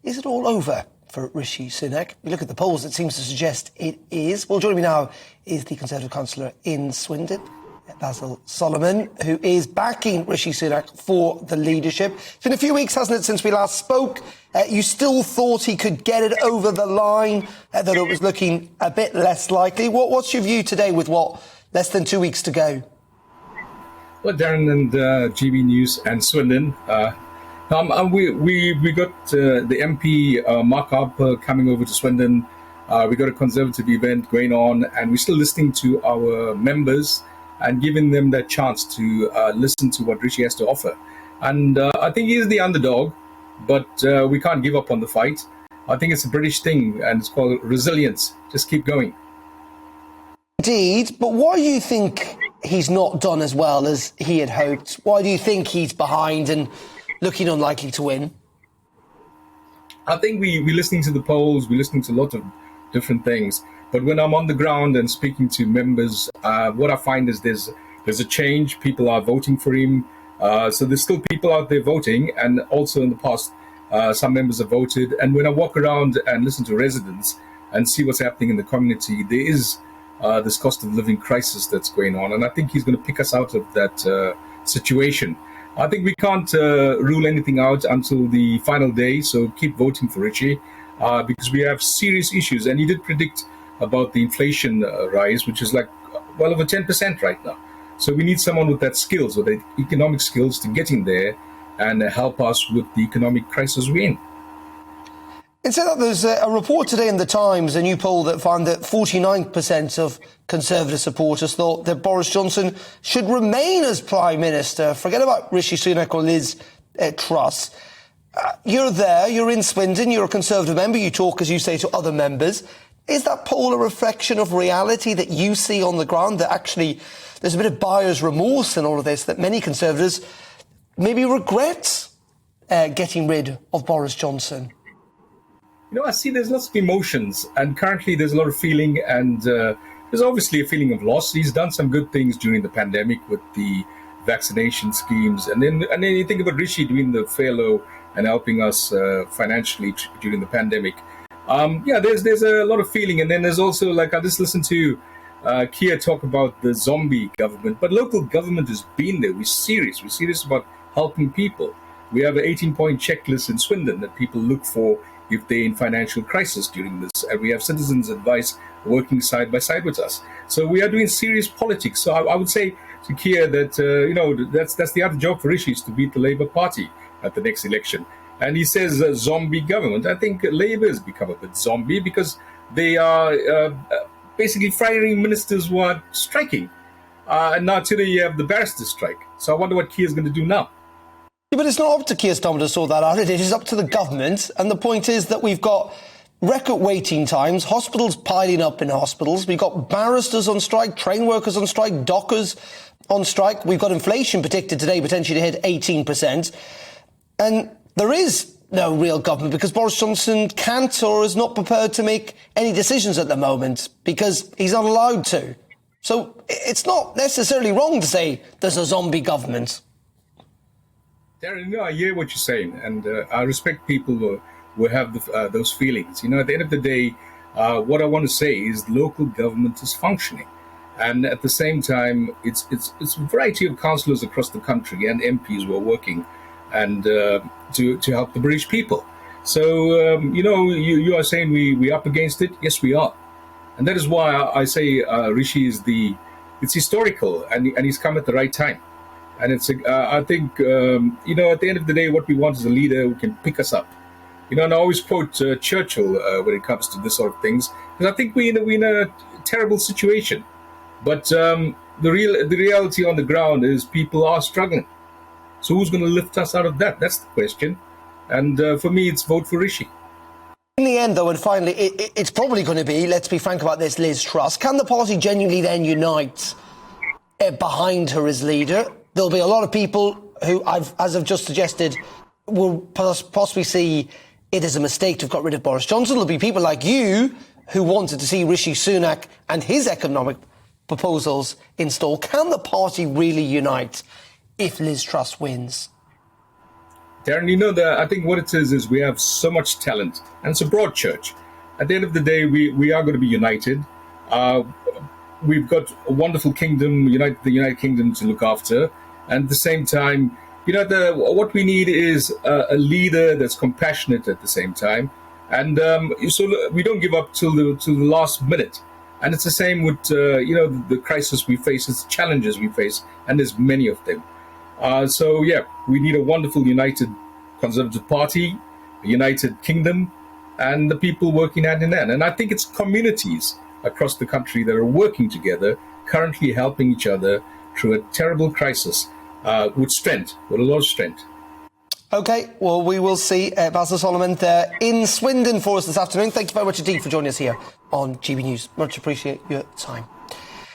Is it all over for Rishi Sunak? We look at the polls, it seems to suggest it is. Well, joining me now is the Conservative councillor in Swindon, Bazil Solomon, who is backing Rishi Sunak for the leadership. It's been a few weeks, hasn't it, since we last spoke? You still thought he could get it over the line, though it was looking a bit less likely. What's your view today with, less than 2 weeks to go? Well, Darren and GBNews and Swindon, we got the MP markup coming over to Swindon. We got a Conservative event going on, and we're still listening to our members and giving them that chance to listen to what Rishi has to offer. And I think he is the underdog, but we can't give up on the fight. I think it's a British thing, and it's called resilience. Just keep going. Indeed, but why do you think he's not done as well as he had hoped? Why do you think he's behind and looking unlikely to win? I think we're listening to the polls, we're listening to a lot of different things. But when I'm on the ground and speaking to members, what I find is there's a change. People are voting for him. So there's still people out there voting. And also in the past, some members have voted. And when I walk around and listen to residents and see what's happening in the community, there is this cost of living crisis that's going on. And I think he's going to pick us out of that situation. I think we can't rule anything out until the final day. So keep voting for Rishi because we have serious issues. And he did predict about the inflation rise, which is like well over 10% right now. So we need someone with that skills, with the economic skills to get in there and help us with the economic crisis we're in. Instead of that, there's a report today in The Times, a new poll that found that 49% of Conservative supporters thought that Boris Johnson should remain as Prime Minister. Forget about Rishi Sunak or Liz Truss. You're there, you're in Swindon, you're a Conservative member, you talk, as you say, to other members. Is that poll a reflection of reality that you see on the ground, that actually there's a bit of buyer's remorse in all of this, that many Conservatives maybe regret getting rid of Boris Johnson? You know, I see there's lots of emotions, and currently there's a lot of feeling, and there's obviously a feeling of loss. He's done some good things during the pandemic with the vaccination schemes, and then you think about Rishi doing the furlough and helping us financially during the pandemic. There's a lot of feeling, and then there's also, like, I just listened to Keir talk about the zombie government, but local government has been there. We're serious about helping people. We have an 18-point checklist in Swindon that people look for if they're in financial crisis during this, and we have citizens' advice working side by side with us. So we are doing serious politics. So I would say to Keir that that's the other job for Rishi, is to beat the Labour Party at the next election. And he says zombie government. I think Labour has become a bit zombie because they are basically firing ministers who are striking. And now today you have the barrister strike. So I wonder what Keir's going to do now. Yeah, but it's not up to Keir Starmer to sort that out. It is up to the government. And the point is that we've got record waiting times, hospitals piling up in hospitals. We've got barristers on strike, train workers on strike, dockers on strike. We've got inflation predicted today potentially to hit 18%. And there is no real government because Boris Johnson can't or is not prepared to make any decisions at the moment because he's not allowed to. So it's not necessarily wrong to say there's a zombie government. Darren, I hear what you're saying, and I respect people who have those feelings. At the end of the day, what I want to say is local government is functioning. And at the same time, it's a variety of councillors across the country and MPs who are working and to help the British people. So, you are saying we're up against it? Yes, we are. And that is why I say Rishi it's historical, and he's come at the right time. And I think, at the end of the day, what we want is a leader who can pick us up. And I always quote Churchill when it comes to this sort of things, because I think we're in a terrible situation. But the reality on the ground is people are struggling. So who's going to lift us out of that? That's the question. And for me, it's vote for Rishi. In the end, though, and finally, it's probably going to be, let's be frank about this, Liz Truss. Can the party genuinely then unite behind her as leader? There'll be a lot of people who, as I've just suggested, will possibly see it as a mistake to have got rid of Boris Johnson. There'll be people like you who wanted to see Rishi Sunak and his economic proposals installed. Can the party really unite if Liz Truss wins? Darren, I think what it is we have so much talent, and it's a broad church. At the end of the day, we are going to be united. We've got a wonderful kingdom, the United Kingdom to look after. And at the same time, what we need is a leader that's compassionate at the same time. And so we don't give up till the last minute. And it's the same with, the crisis we face, it's challenges we face, and there's many of them. We need a wonderful united Conservative Party, a united kingdom, and the people working hand in hand. And I think it's communities across the country that are working together, currently helping each other through a terrible crisis with a lot of strength. OK, well, we will see Bazil Solomon there in Swindon for us this afternoon. Thank you very much indeed for joining us here on GB News. Much appreciate your time.